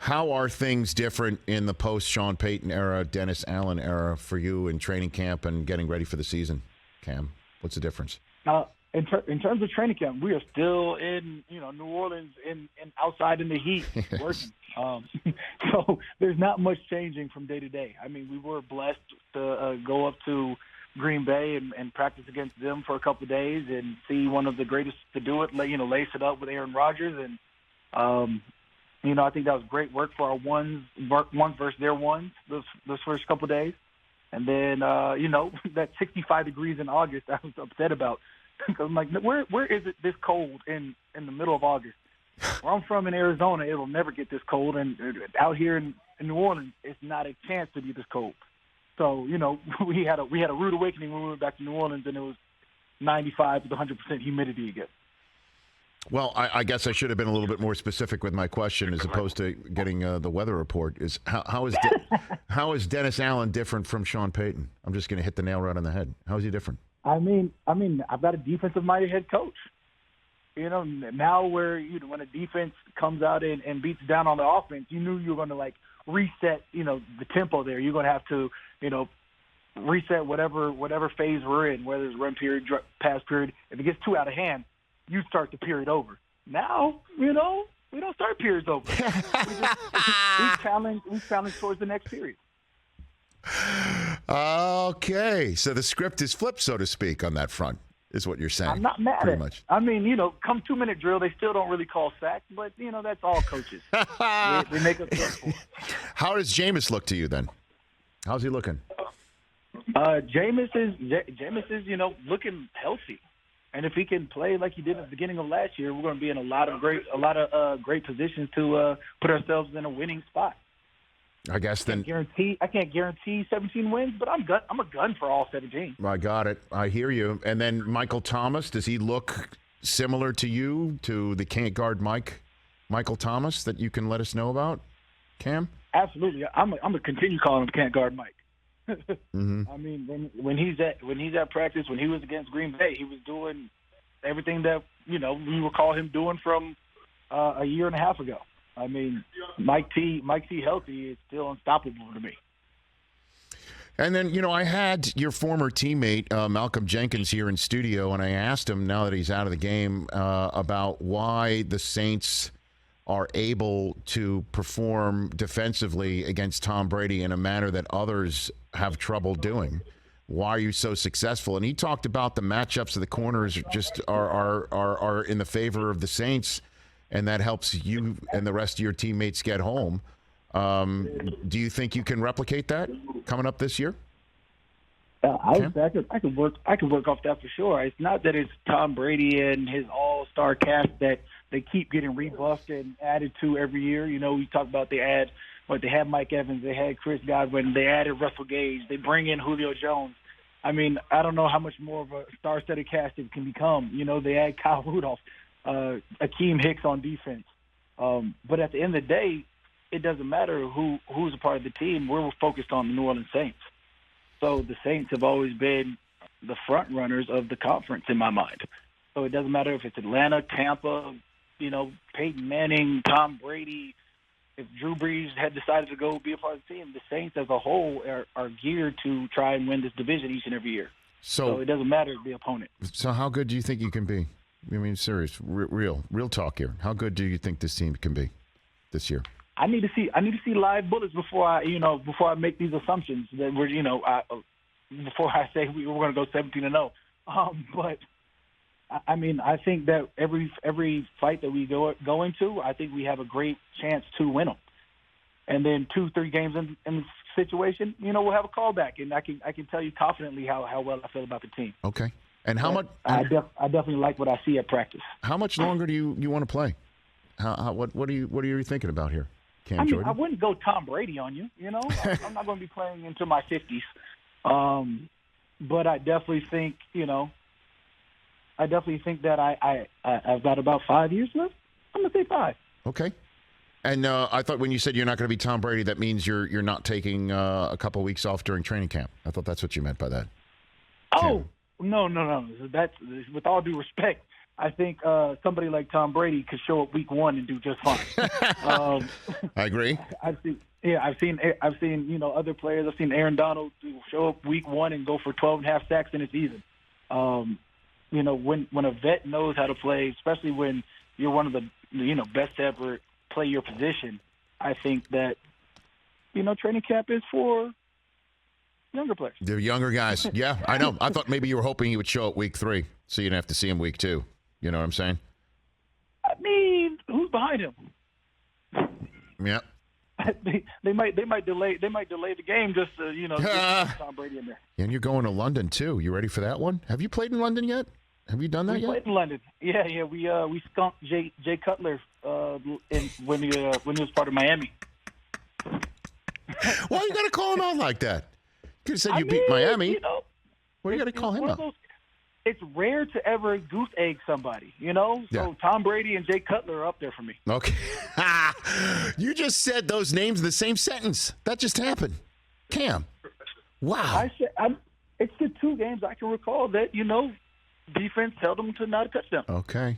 How are things different in the post-Sean Payton era, Dennis Allen era for you in training camp and getting ready for the season, Cam? What's the difference? In terms of training camp, we are still in New Orleans in outside in the heat working. So there's not much changing from day to day. I mean, we were blessed to go up to Green Bay and practice against them for a couple of days and see one of the greatest to do it, lace it up with Aaron Rodgers. And, I think that was great work for our ones versus their ones those first couple of days. And then, that 65 degrees in August I was upset about. Because I'm like, where is it this cold in the middle of August? Where I'm from in Arizona, it'll never get this cold. And out here in New Orleans, it's not a chance to be this cold. So, we had a rude awakening when we went back to New Orleans, and it was 95 with 100% humidity again. Well, I guess I should have been a little bit more specific with my question as opposed to getting the weather report. Is how is Dennis Allen different from Sean Payton? I'm just going to hit the nail right on the head. How is he different? I mean, I've got a defensive-minded head coach. Now where when a defense comes out and beats down on the offense, you knew you were going to reset, the tempo there. You're going to have to, reset whatever phase we're in, whether it's run period, pass period. If it gets too out of hand, you start the period over. Now, we don't start periods over. we challenge towards the next period. Okay, so the script is flipped, so to speak, on that front, is what you're saying. I'm not mad pretty at much. it. I mean, come 2-minute drill, they still don't really call sacks, but, that's all coaches. they make us look for it. How does Jameis look to you then? How's he looking? Jameis is, looking healthy. And if he can play like he did at the beginning of last year, we're going to be in a lot of great positions to put ourselves in a winning spot. I guess then I can't guarantee 17 wins, but I'm a gun for all 17. I got it. I hear you. And then Michael Thomas, does he look similar to you, to the can't guard Michael Thomas that you can let us know about, Cam? Absolutely. I'm gonna continue calling him can't guard Mike. Mm-hmm. I mean, when he's at practice, when he was against Green Bay, he was doing everything that we recall him doing from a year and a half ago. I mean, Mike T healthy is still unstoppable to me. And then, I had your former teammate, Malcolm Jenkins, here in studio, and I asked him, now that he's out of the game, about why the Saints are able to perform defensively against Tom Brady in a manner that others have trouble doing. Why are you so successful? And he talked about the matchups of the corners just are in the favor of the Saints, and that helps you and the rest of your teammates get home. Do you think you can replicate that coming up this year? I could work off that for sure. It's not that it's Tom Brady and his all-star cast that they keep getting rebuffed and added to every year. We talk about they had Mike Evans, they had Chris Godwin, they added Russell Gage, they bring in Julio Jones. I mean, I don't know how much more of a star-studded cast it can become. They add Kyle Rudolph, Akeem Hicks on defense. But at the end of the day, it doesn't matter who's a part of the team. We're focused on the New Orleans Saints. So the Saints have always been the front runners of the conference in my mind. So it doesn't matter if it's Atlanta, Tampa, Peyton Manning, Tom Brady. If Drew Brees had decided to go be a part of the team, the Saints as a whole are geared to try and win this division each and every year. So it doesn't matter the opponent. So how good do you think you can be? I mean, serious, real talk here. How good do you think this team can be this year? I need to see live bullets before I make these assumptions that we're before I say we're going to go 17-0. But I mean, I think that every fight that we go into, I think we have a great chance to win them. And then 2-3 games in the situation, we'll have a callback, and I can tell you confidently how well I feel about the team. Okay. And how much? I definitely like what I see at practice. How much longer do you want to play? What are you thinking about here, Cam Jordan? I wouldn't go Tom Brady on you. I'm not going to be playing into my 50s. But I definitely think that I've got about 5 years left. I'm going to say 5. Okay. And I thought when you said you're not going to be Tom Brady, that means you're not taking a couple weeks off during training camp. I thought that's what you meant by that. Oh, no. That's, with all due respect, I think somebody like Tom Brady could show up week 1 and do just fine. I agree. I've seen other players. I've seen Aaron Donald show up week 1 and go for 12.5 sacks in a season. When a vet knows how to play, especially when you're one of the best to ever play your position, I think that training camp is for younger players. The younger guys. Yeah, I know. I thought maybe you were hoping he would show up week 3, so you didn't have to see him week 2. You know what I'm saying? I mean, who's behind him? Yeah. They might delay the game just to get Tom Brady in there. And you're going to London too. You ready for that one? Have you played in London yet? Have you done that yet? We played in London. Yeah. We skunked Jay Cutler when he was part of Miami. Why you got to call him out like that? You could have said you beat Miami. Why you got to call him out? It's rare to ever goose egg somebody, So Yeah. Tom Brady and Jay Cutler are up there for me. Okay. You just said those names in the same sentence. That just happened. Cam. Wow. It's the 2 games I can recall that, defense held them to not a touchdown. Okay.